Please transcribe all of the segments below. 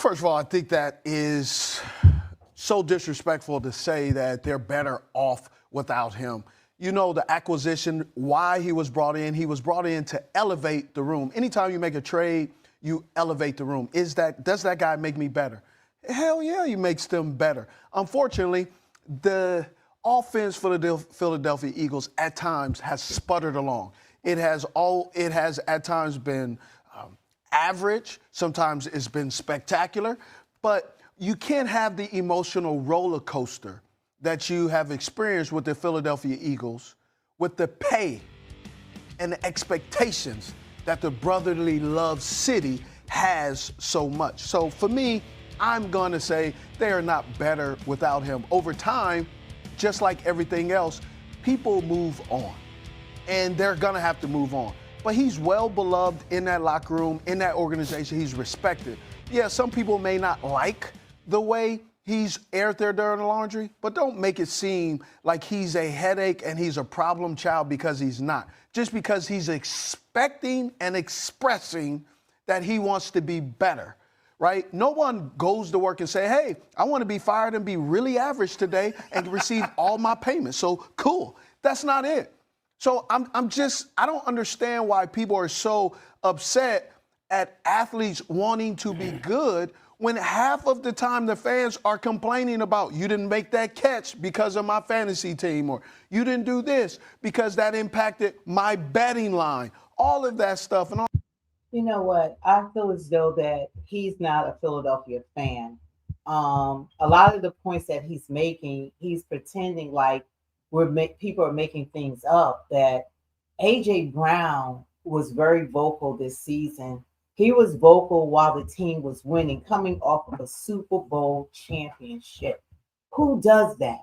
First of all, I think that is so disrespectful to say that they're better off without him. You know, the acquisition, why he was brought in to elevate the room. Anytime you make a trade, you elevate the room. Does that guy make me better? Hell yeah, he makes them better. Unfortunately, the offense for the Philadelphia Eagles at times has sputtered along. It has at times been average. Sometimes it's been spectacular, but you can't have the emotional roller coaster that you have experienced with the Philadelphia Eagles, with the pay and the expectations that the brotherly love city has so much. So for me, I'm going to say they are not better without him. Over time, just like everything else, people move on, and they're going to have to move on. But he's well beloved in that locker room, in that organization. He's respected. Yeah, some people may not like the way he's aired their dirty laundry, but don't make it seem like he's a headache and he's a problem child, because he's not. Just because he's expecting and expressing that he wants to be better, right? No one goes to work and say, hey, I want to be fired and be really average today and receive all my payments. So cool. That's not it. So I don't understand why people are so upset at athletes wanting to be good when half of the time the fans are complaining about, you didn't make that catch because of my fantasy team, or you didn't do this because that impacted my betting line. All of that stuff. And all. You know what? I feel as though that he's not a Philadelphia fan. A lot of the points that he's making, he's pretending like people are making things up. That AJ Brown was very vocal this season. He was vocal while the team was winning, coming off of a Super Bowl championship. Who does that?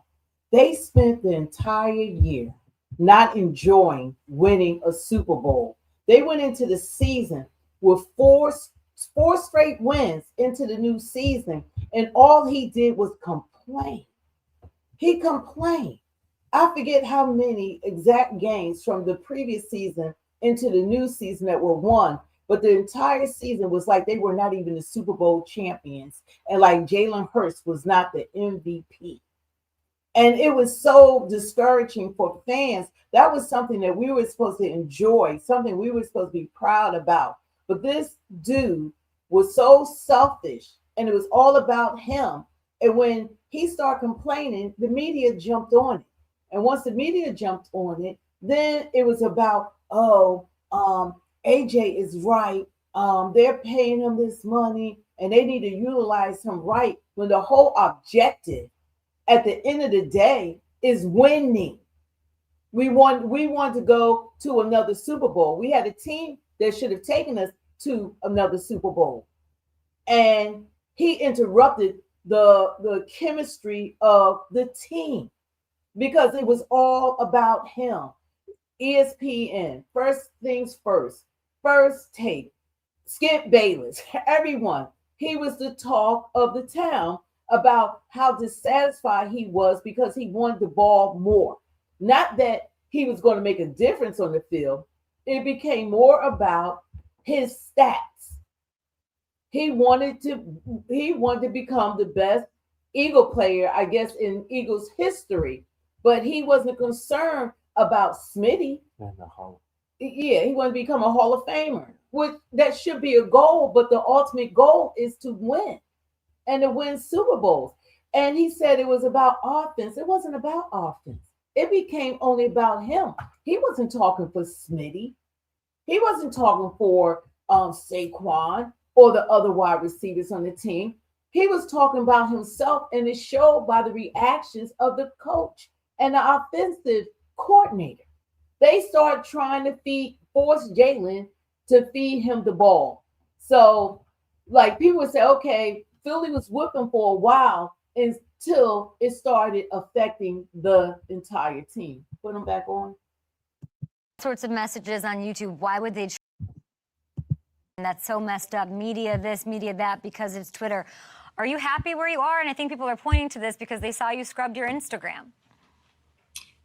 They spent the entire year not enjoying winning a Super Bowl. They went into the season with four straight wins into the new season, and all he did was complain. He complained. I forget how many exact games from the previous season into the new season that were won, but the entire season was like they were not even the Super Bowl champions, and like Jalen Hurts was not the MVP. And it was so discouraging for fans. That was something that we were supposed to enjoy, something we were supposed to be proud about. But this dude was so selfish, and it was all about him. And when he started complaining, the media jumped on it. And once the media jumped on it, then it was about, AJ is right. They're paying him this money, and they need to utilize him right, when the whole objective at the end of the day is winning. We want to go to another Super Bowl. We had a team that should have taken us to another Super Bowl. And he interrupted the chemistry of the team because it was all about him. ESPN, first things first take, Skip Bayless, everyone. He was the talk of the town about how dissatisfied he was because he wanted the ball more. Not that he was going to make a difference on the field. It became more about his stats. He wanted to become the best Eagle player, I guess, in Eagles history. But he wasn't concerned about Smitty. Yeah, he wanted to become a Hall of Famer, which that should be a goal, but the ultimate goal is to win and to win Super Bowls. And he said it was about offense. It wasn't about offense. It became only about him. He wasn't talking for Smitty. He wasn't talking for Saquon or the other wide receivers on the team. He was talking about himself, and it showed by the reactions of the coach and the offensive coordinator. They started trying to force Jalen to feed him the ball. So, like, people would say, okay, Philly was whipping for a while until it started affecting the entire team. Put them back on. Sorts of messages on YouTube. Why would they? And that's so messed up. Media this, media that, because it's Twitter. Are you happy where you are? And I think people are pointing to this because they saw you scrubbed your Instagram.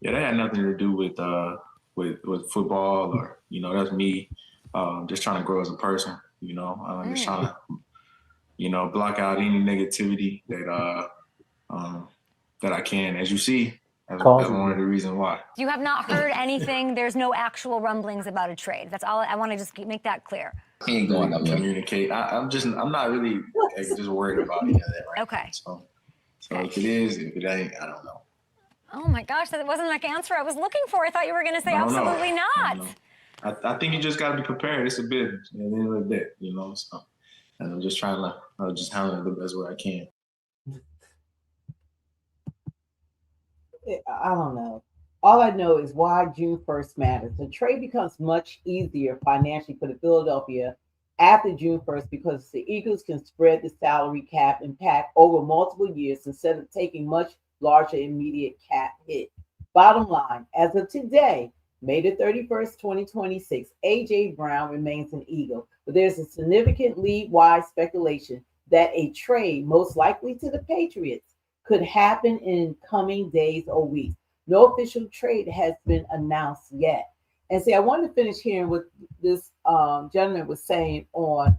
Yeah, that had nothing to do with football, or that's me just trying to grow as a person. Just trying to block out any negativity that I can. As you see, that's one of the reasons why. You have not heard anything. There's no actual rumblings about a trade. That's all. I want to just make that clear. He ain't going to communicate. I'm not really just worried about any of that right Okay. now. So if it is, if it ain't, I don't know. Oh my gosh, that wasn't the answer I was looking for. I thought you were going to say absolutely not. I think you just got to be prepared. It's a business at the end of the day, So, and I'm just trying to just handle it the best way I can. I don't know. All I know is why June 1st matters. The trade becomes much easier financially for the Philadelphia after June 1st because the Eagles can spread the salary cap impact over multiple years instead of taking much larger immediate cap hit. Bottom line, as of today, May the 31st, 2026, A.J. Brown remains an Eagle, but there's a significant league-wide speculation that a trade, most likely to the Patriots, could happen in coming days or weeks. No official trade has been announced yet. And see, I wanted to finish hearing what this gentleman was saying on.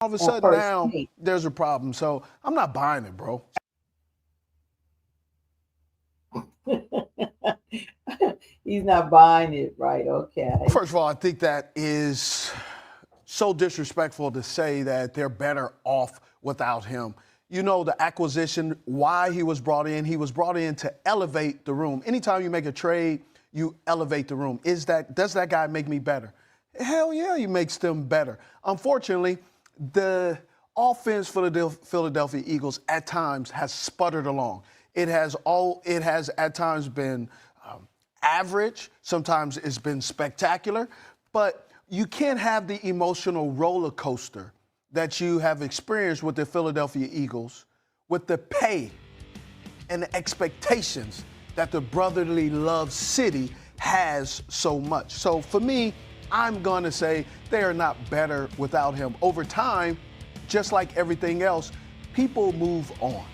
All of a sudden now, there's a problem. So I'm not buying it, bro. He's not buying it, right? Okay. First of all, I think that is so disrespectful to say that they're better off without him. The acquisition, why he was brought in to elevate the room. Anytime you make a trade, you elevate the room. Does that guy make me better? Hell yeah, he makes them better. Unfortunately, the offense for the Philadelphia Eagles at times has sputtered along. It has at times been average. Sometimes it's been spectacular, but you can't have the emotional roller coaster that you have experienced with the Philadelphia Eagles, with the pay and the expectations that the brotherly love city has so much. So for me, I'm going to say they are not better without him. Over time, just like everything else, people move on,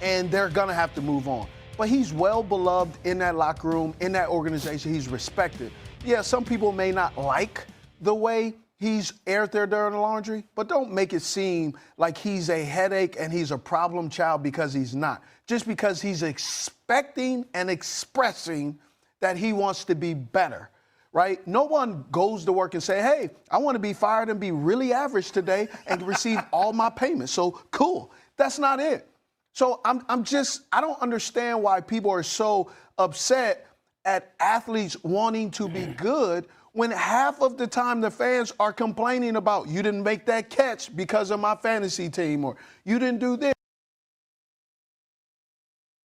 and they're going to have to move on. But he's well beloved in that locker room, in that organization. He's respected. Yeah, some people may not like the way he's aired their dirty laundry, but don't make it seem like he's a headache and he's a problem child, because he's not. Just because he's expecting and expressing that he wants to be better, right? No one goes to work and say, hey, I want to be fired and be really average today and receive all my payments. So cool. That's not it. So I don't understand why people are so upset at athletes wanting to be good when half of the time the fans are complaining about, you didn't make that catch because of my fantasy team, or you didn't do this.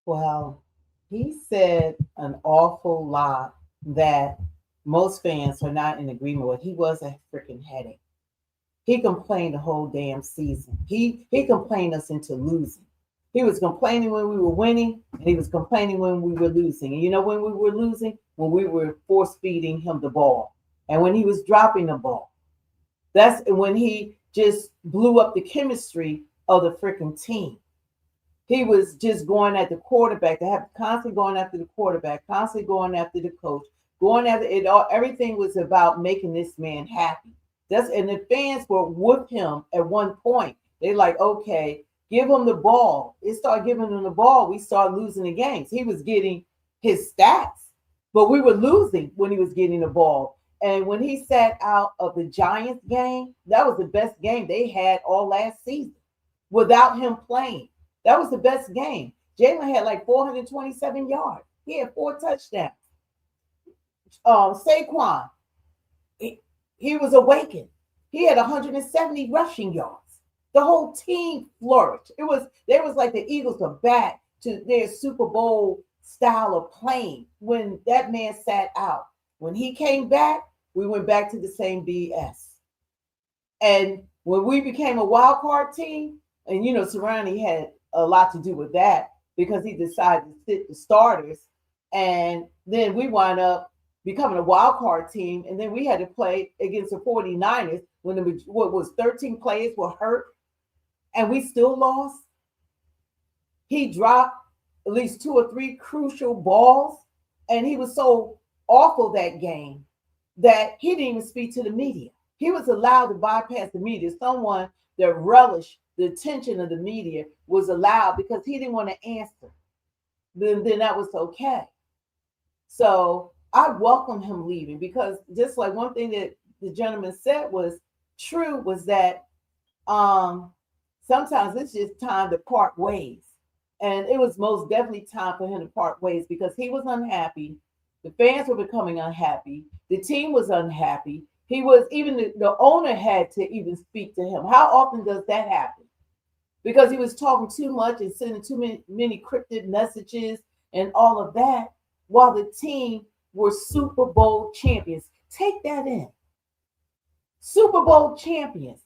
Well, he said an awful lot that most fans are not in agreement with. He was a freaking headache. He complained the whole damn season. He complained us into losing. He was complaining when we were winning, and he was complaining when we were losing. And you know when we were losing? When we were force-feeding him the ball. And when he was dropping the ball. That's when he just blew up the chemistry of the freaking team. He was just going at the quarterback. They have constantly going after the quarterback, constantly going after the coach, going after it all. Everything was about making this man happy. And the fans were with him at one point. They're like, okay, give him the ball. They started giving him the ball. We started losing the games. He was getting his stats, but we were losing when he was getting the ball. And when he sat out of the Giants game, that was the best game they had all last season without him playing. That was the best game. Jalen had like 427 yards. He had 4 touchdowns. Saquon, he was awakened. He had 170 rushing yards. The whole team flourished. They was like the Eagles are back to their Super Bowl style of playing when that man sat out. When he came back, we went back to the same BS. And when we became a wild card team, and Sirianni had a lot to do with that because he decided to sit the starters, and then we wound up becoming a wild card team, and then we had to play against the 49ers when 13 players were hurt, and we still lost. He dropped at least 2 or 3 crucial balls, and he was so awful that game that he didn't even speak to the media. He was allowed to bypass the media, someone that relished the attention of the media was allowed because he didn't want to answer, then that was okay. So I welcome him leaving because just like one thing that the gentleman said was true was that sometimes it's just time to part ways. And it was most definitely time for him to part ways because he was unhappy. The fans were becoming unhappy. The team was unhappy. He was even the owner had to even speak to him. How often does that happen? Because he was talking too much and sending too many cryptic messages and all of that while the team were Super Bowl champions. Take that in. Super Bowl champions.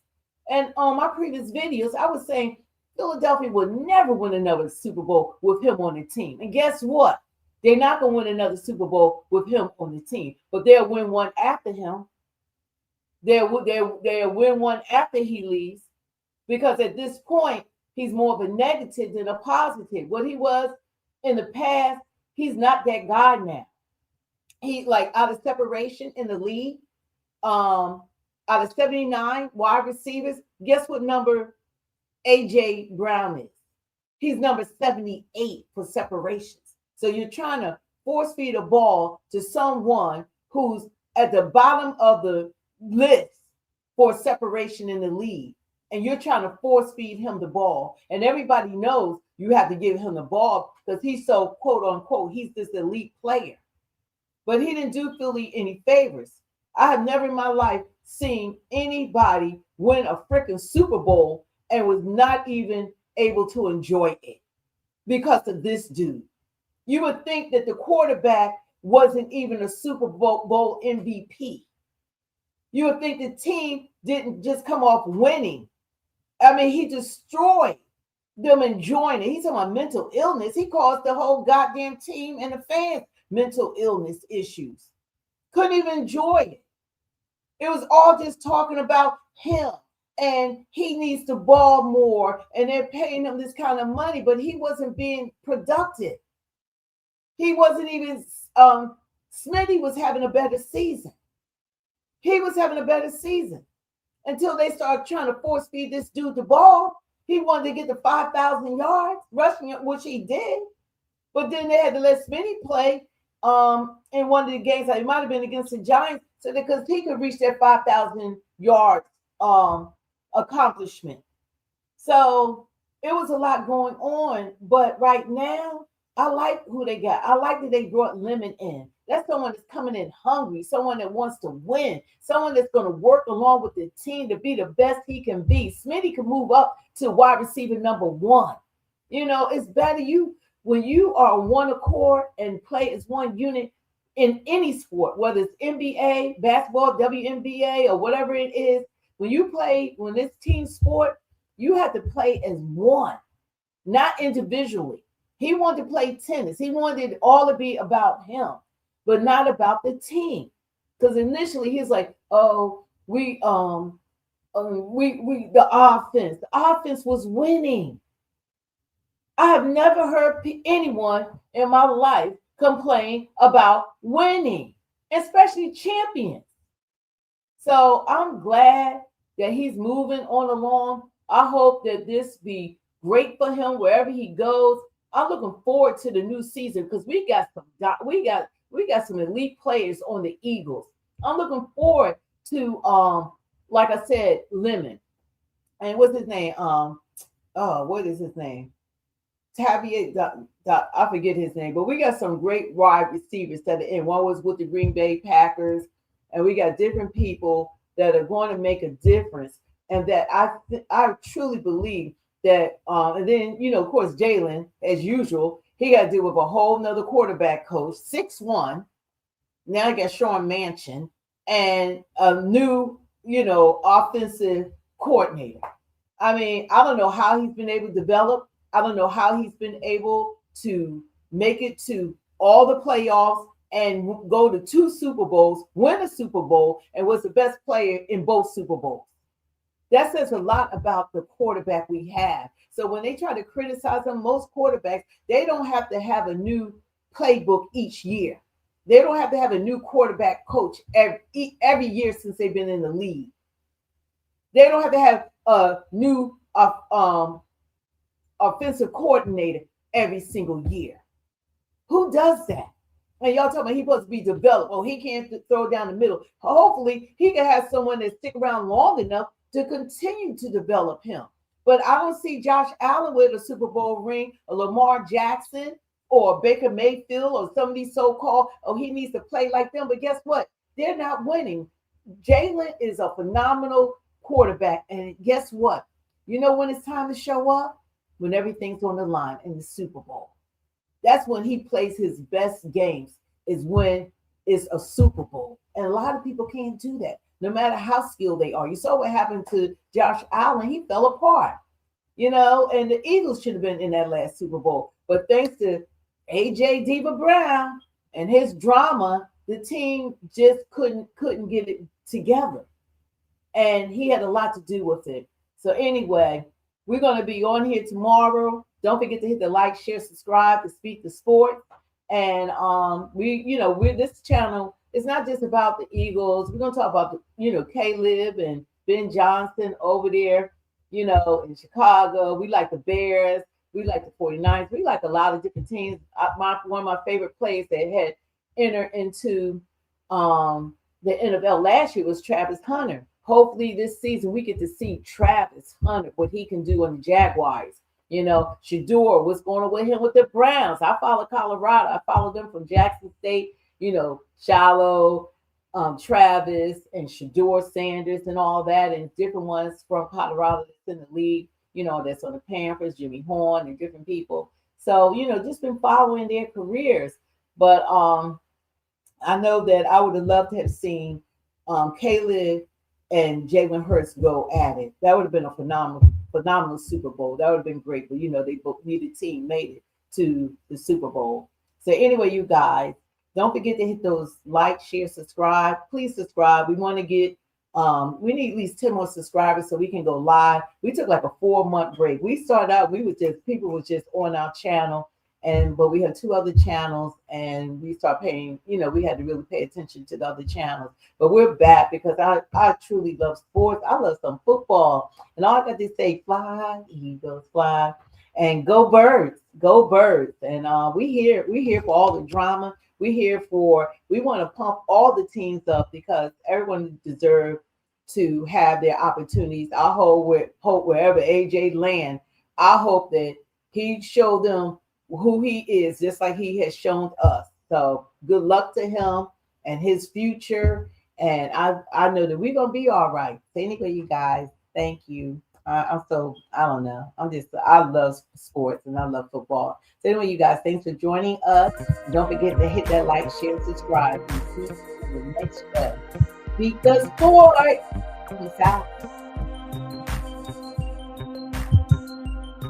And on my previous videos, I was saying Philadelphia would never win another Super Bowl with him on the team. And guess what? They're not going to win another Super Bowl with him on the team, but they'll win one after him. They'll win one after he leaves because at this point, he's more of a negative than a positive. What he was in the past, he's not that guy now. He's like out of separation in the league. Out of 79 wide receivers, guess what number AJ Brown is? He's number 78 for separations. So you're trying to force feed a ball to someone who's at the bottom of the list for separation in the league. And you're trying to force feed him the ball. And everybody knows you have to give him the ball because he's so quote unquote, he's this elite player. But he didn't do Philly any favors. I have never in my life seen anybody win a freaking Super Bowl and was not even able to enjoy it because of this dude. You would think that the quarterback wasn't even a Super Bowl MVP. You would think the team didn't just come off winning. I mean, he destroyed them enjoying it. He's talking about mental illness. He caused the whole goddamn team and the fans mental illness issues. Couldn't even enjoy it. It was all just talking about him and he needs to ball more and they're paying him this kind of money, but he wasn't being productive. He wasn't even, Smitty was having a better season. He was having a better season until they started trying to force feed this dude the ball. He wanted to get to 5,000 yards rushing it, which he did. But then they had to let Smitty play in one of the games. It might have been against the Giants, so because he could reach that 5,000 yard accomplishment. So it was a lot going on. But right now, I like who they got. I like that they brought Lemon in. That's someone that's coming in hungry, someone that wants to win, someone that's going to work along with the team to be the best he can be. Smitty can move up to wide receiver number 1. You know, it's better when you are one accord and play as one unit in any sport, whether it's NBA, basketball, WNBA, or whatever it is. When it's team sport, you have to play as one, not individually. He wanted to play tennis. He wanted it all to be about him, but not about the team. Because initially he's like, oh, the offense. The offense was winning. I have never heard anyone in my life complain about winning, especially champions. So I'm glad that he's moving on along. I hope that this be great for him wherever he goes. I'm looking forward to the new season because we got some elite players on the Eagles. I'm looking forward to like I said, Lemon. And what's his name? What is his name? Tavier, I forget his name, but we got some great wide receivers that are in. One was with the Green Bay Packers, and we got different people that are going to make a difference. And that I truly believe that, and then, of course, Jalen, as usual, he got to deal with a whole nother quarterback coach, 6'1". Now I got Sean Manchin and a new, offensive coordinator. I mean, I don't know how he's been able to develop. I don't know how he's been able to make it to all the playoffs and go to 2 Super Bowls, win a Super Bowl, and was the best player in both Super Bowls. That says a lot about the quarterback we have. So when they try to criticize him, most quarterbacks, they don't have to have a new playbook each year. They don't have to have a new quarterback coach every year since they've been in the league. They don't have to have a new offensive coordinator every single year. Who does that? And y'all talking about he's supposed to be developed. Oh, he can't throw down the middle. Hopefully, he can have someone that stick around long enough to continue to develop him. But I don't see Josh Allen with a Super Bowl ring, or Lamar Jackson, or Baker Mayfield, or some of these so-called, oh, he needs to play like them. But guess what? They're not winning. Jalen is a phenomenal quarterback. And guess what? You know when it's time to show up? When everything's on the line in the Super Bowl. That's when he plays his best games, is when it's a Super Bowl. And a lot of people can't do that, no matter how skilled they are. You saw what happened to Josh Allen. He fell apart, and the Eagles should have been in that last Super Bowl. But thanks to A.J. Diva Brown and his drama, the team just couldn't get it together. And he had a lot to do with it. So anyway, we're going to be on here tomorrow. Don't forget to hit the like, share, subscribe to Speak the Sport. And we're this channel. It's not just about the Eagles. We're going to talk about Caleb and Ben Johnson over there, in Chicago. We like the Bears. We like the 49ers. We like a lot of different teams. One of my favorite players that had entered into the NFL last year was Travis Hunter. Hopefully this season we get to see Travis Hunter, what he can do on the Jaguars. Shador, what's going on with him with the Browns? I follow Colorado. I follow them from Jackson State, Shallow, Travis, and Shador Sanders and all that, and different ones from Colorado that's in the league, that's on the Panthers, Jimmy Horn, and different people. So, just been following their careers. But I know that I would have loved to have seen Caleb and Jalen Hurts go at it. That would have been a phenomenal Super Bowl. That would have been great. But they both, neither team made it to the Super Bowl. So anyway, you guys, don't forget to hit those like, share, subscribe. Please subscribe. We want to get we need at least 10 more subscribers so we can go live. We took like a 4-month break. We started out, people was just on our channel, but we have 2 other channels, and we start paying, we had to really pay attention to the other channels. But we're back because I truly love sports. I love some football. And all I got to say, fly, Eagles, fly, and go Birds, go Birds. And we here for all the drama. We want to pump all the teams up because everyone deserves to have their opportunities. I hope wherever AJ land, I hope that he showed them who he is, just like he has shown us. So good luck to him and his future. And I know that we're going to be all right. So anyway, you guys, thank you. I don't know. I love sports and I love football. So anyway, you guys, thanks for joining us. Don't forget to hit that like, share, subscribe, and see you in the next show. Beat the sport. Peace out.